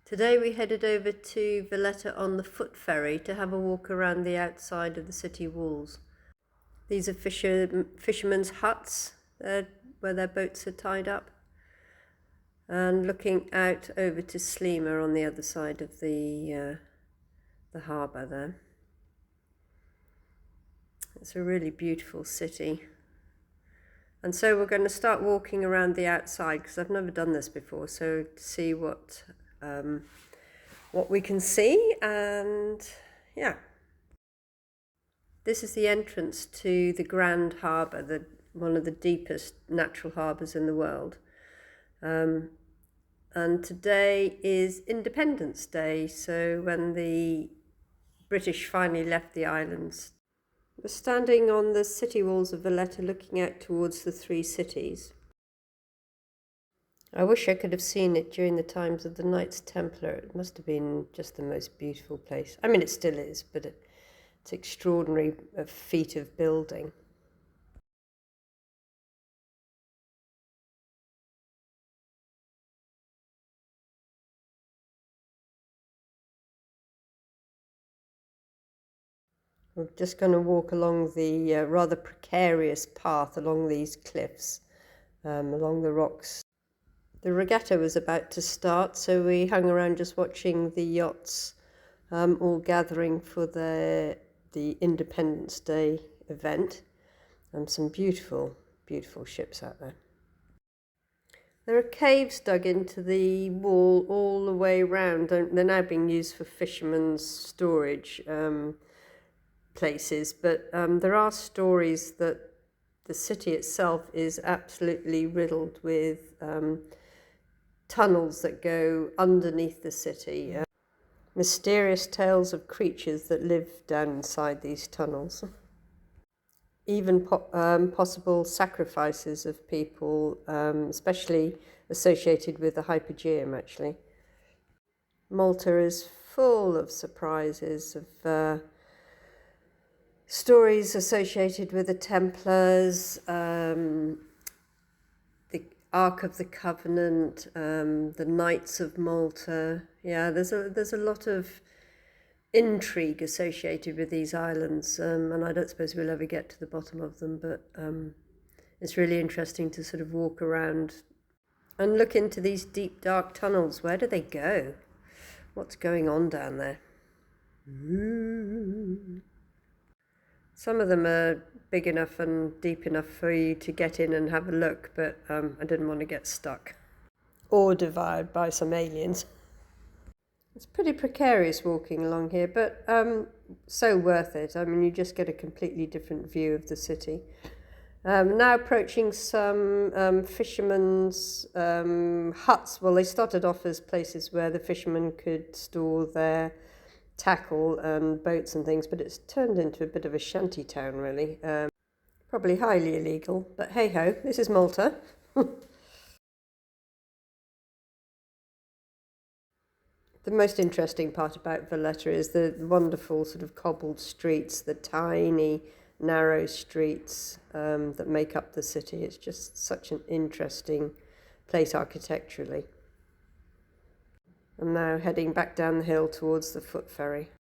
Today we headed over to Valletta on the foot ferry to have a walk around the outside of the city walls. These are fishermen's huts where their boats are tied up, and looking out over to Slima on the other side of the harbour there. It's a really beautiful city. And so we're going to start walking around the outside because I've never done this before, so to see what we can see. And yeah, this is the entrance to the Grand Harbour, one of the deepest natural harbours in the world. And today is Independence Day, so when the British finally left the islands. We're standing on the city walls of Valletta looking out towards the three cities. I wish I could have seen it during the times of the Knights Templar. It must have been just the most beautiful place. I mean, it still is, but it's extraordinary feat of building. We're just going to walk along the rather precarious path along these cliffs, along the rocks. The regatta was about to start, so we hung around just watching the yachts all gathering for the Independence Day event. Some beautiful, beautiful ships out there. There are caves dug into the wall all the way around. They're now being used for fishermen's storage places, but there are stories that the city itself is absolutely riddled with tunnels that go underneath the city. Mysterious tales of creatures that live down inside these tunnels. Even possible sacrifices of people, especially associated with the Hypogeum, actually. Malta is full of surprises, of stories associated with the Templars, the Ark of the Covenant, the Knights of Malta. Yeah, there's a lot of intrigue associated with these islands, and I don't suppose we'll ever get to the bottom of them, but it's really interesting to sort of walk around and look into these deep, dark tunnels. Where do they go? What's going on down there? Some of them are big enough and deep enough for you to get in and have a look, but I didn't want to get stuck or devoured by some aliens. It's pretty precarious walking along here, but so worth it. I mean, you just get a completely different view of the city. Now approaching some fishermen's huts. Well, they started off as places where the fishermen could store their tackle and boats and things, but it's turned into a bit of a shanty town, really. Probably highly illegal, but hey-ho, this is Malta. The most interesting part about Valletta is the wonderful sort of cobbled streets, the tiny, narrow streets that make up the city. It's just such an interesting place architecturally. I'm now heading back down the hill towards the foot ferry.